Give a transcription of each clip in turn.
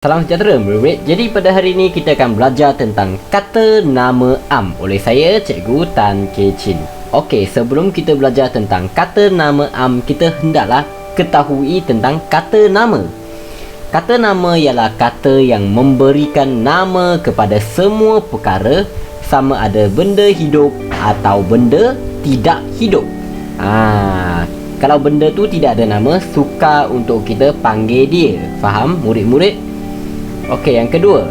Salam sejahtera murid-murid. Jadi pada hari ini kita akan belajar tentang kata nama am oleh saya Cikgu Tan Kee Chin. Okey, sebelum kita belajar tentang kata nama am, kita hendaklah ketahui tentang kata nama. Kata nama ialah kata yang memberikan nama kepada semua perkara, sama ada benda hidup atau benda tidak hidup. Kalau benda tu tidak ada nama, sukar untuk kita panggil dia. Faham murid-murid? Okey, yang kedua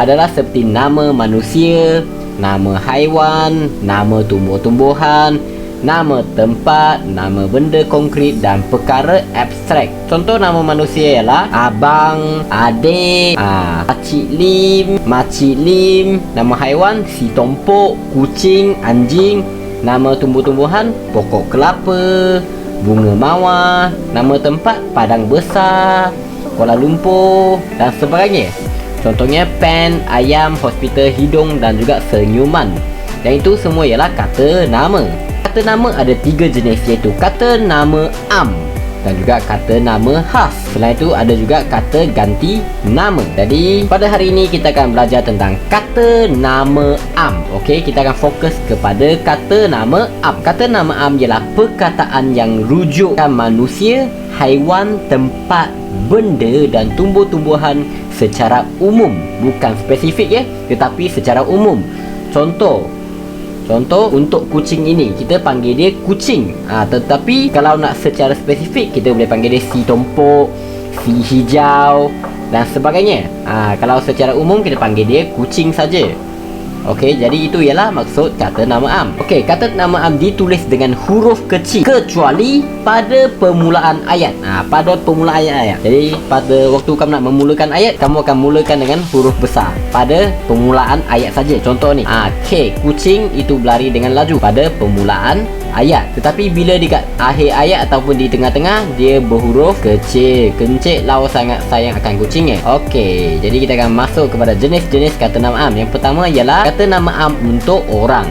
adalah seperti nama manusia, nama haiwan, nama tumbuh-tumbuhan, nama tempat, nama benda konkret dan perkara abstrak. Contoh nama manusia ialah abang, adik, Makcik Lim. Nama haiwan si tompok, kucing, anjing. Nama tumbuh-tumbuhan pokok kelapa, bunga mawar. Nama tempat Padang Besar, Kuala Lumpur dan sebagainya. Contohnya pen, ayam, hospital, hidung dan juga senyuman. Yang itu semua ialah kata nama. Kata nama ada 3 jenis, iaitu kata nama am dan juga kata nama khas. Selain itu ada juga kata ganti nama. Jadi pada hari ini kita akan belajar tentang kata nama am. Okey, kita akan fokus kepada kata nama am. Kata nama am ialah perkataan yang rujukkan manusia, haiwan, tempat, benda dan tumbuh-tumbuhan secara umum, bukan spesifik ya, tetapi secara umum. Contoh untuk kucing ini kita panggil dia kucing. Tetapi kalau nak secara spesifik kita boleh panggil dia si tompok, si hijau dan sebagainya. Kalau secara umum kita panggil dia kucing saja. Okey, jadi itu ialah maksud kata nama am. Okey, kata nama am ditulis dengan huruf kecil kecuali pada permulaan ayat. Pada permulaan ayat. Jadi pada waktu kamu nak memulakan ayat, kamu akan mulakan dengan huruf besar pada permulaan ayat saja. Contoh ni, K, kucing itu berlari dengan laju pada permulaan ayat. Tetapi bila dekat akhir ayat ataupun di tengah-tengah, dia berhuruf kecil. Kencik lau sangat sayang akan kucingnya. Okey, jadi kita akan masuk kepada jenis-jenis kata nama am. Yang pertama ialah kata nama am untuk orang.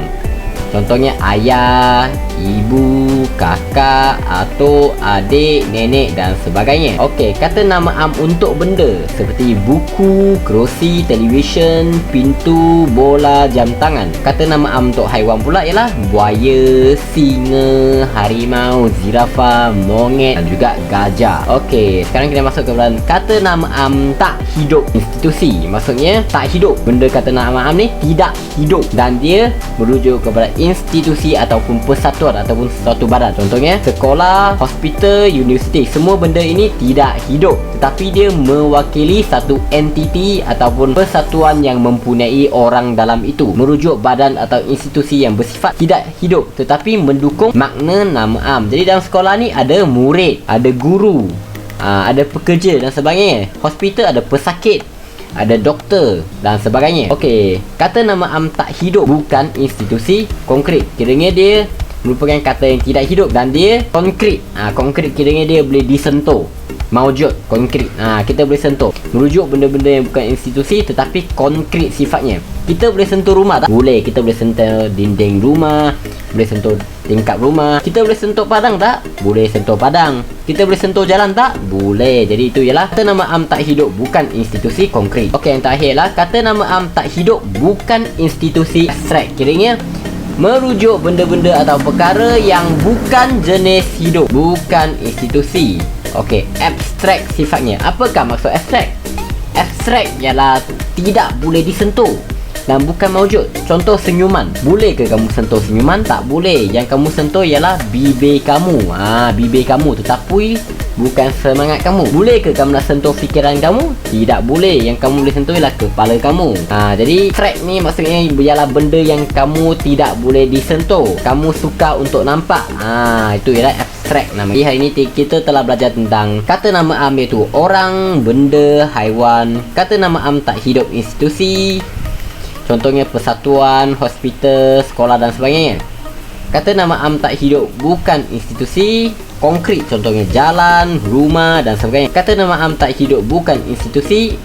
Contohnya ayah, ibu, kakak, atuk, adik, nenek dan sebagainya. Okey, kata nama am untuk benda seperti buku, kerusi, televisyen, pintu, bola, jam tangan. Kata nama am untuk haiwan pula ialah buaya, singa, harimau, zirafah, monyet dan juga gajah. Okey, sekarang kita masuk ke dalam kata nama am tak hidup institusi. Maksudnya tak hidup. Benda kata nama am ni tidak hidup dan dia merujuk kepada institusi ataupun persatuan ataupun suatu badan. Contohnya sekolah, hospital, universiti. Semua benda ini tidak hidup, tetapi dia mewakili satu entiti ataupun persatuan yang mempunyai orang dalam itu. Merujuk badan atau institusi yang bersifat tidak hidup tetapi mendukung makna nama am. Jadi dalam sekolah ni ada murid, ada guru, ada pekerja dan sebagainya. Hospital ada pesakit, ada doktor dan sebagainya. Okey, kata nama am tak hidup bukan institusi konkret. Kiranya dia merupakan kata yang tidak hidup dan dia konkret. Konkret kiranya dia boleh disentuh. Maujud, konkret. Kita boleh sentuh. Merujuk benda-benda yang bukan institusi tetapi konkret sifatnya. Kita boleh sentuh rumah tak? Boleh. Kita boleh sentuh dinding rumah, boleh sentuh tingkap rumah. Kita boleh sentuh padang tak? Boleh sentuh padang. Kita boleh sentuh jalan tak? Boleh. Jadi itu ialah kata nama am tak hidup bukan institusi konkret. Okey, yang terakhir lah kata nama am tak hidup bukan institusi abstrak. Kiranya merujuk benda-benda atau perkara yang bukan jenis hidup, bukan institusi. Okey, abstrak sifatnya. Apakah maksud abstrak? Abstrak ialah tidak boleh disentuh dan bukan maujud. Contoh senyuman. Boleh ke kamu sentuh senyuman? Tak boleh. Yang kamu sentuh ialah bibir kamu. Bibir kamu tetapi bukan semangat kamu. Boleh ke kamu nak sentuh fikiran kamu? Tidak boleh. Yang kamu boleh sentuh ialah kepala kamu. Jadi abstrak ni maksudnya ialah benda yang kamu tidak boleh disentuh. Kamu suka untuk nampak. Itu ialah abstrak nama. Jadi hari ini kita telah belajar tentang kata nama am, iaitu orang, benda, haiwan. Kata nama am tak hidup institusi. Contohnya persatuan, hospital, sekolah dan sebagainya. Kata nama am tak hidup bukan institusi konkret. Contohnya jalan, rumah dan sebagainya. Kata nama am tak hidup bukan institusi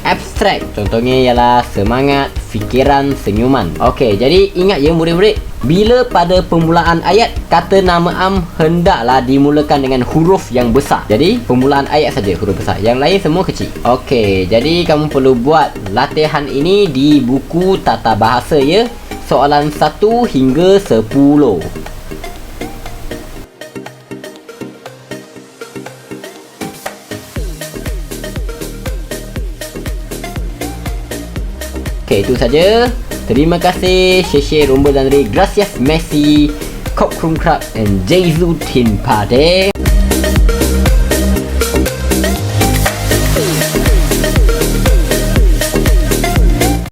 abstrak. Contohnya ialah semangat, fikiran, senyuman. Okey, jadi ingat ya murid-murid, Bila pada permulaan ayat kata nama am hendaklah dimulakan dengan huruf yang besar. Jadi permulaan ayat saja huruf besar, yang lain semua kecil. Okey, jadi kamu perlu buat latihan ini di buku tata bahasa ya. Soalan 1 hingga 10. Okey, itu saja. Terima kasih. Sheshe Rumba dan Gracias Messi. Kop Krum Krab and Jesu Tin Pade.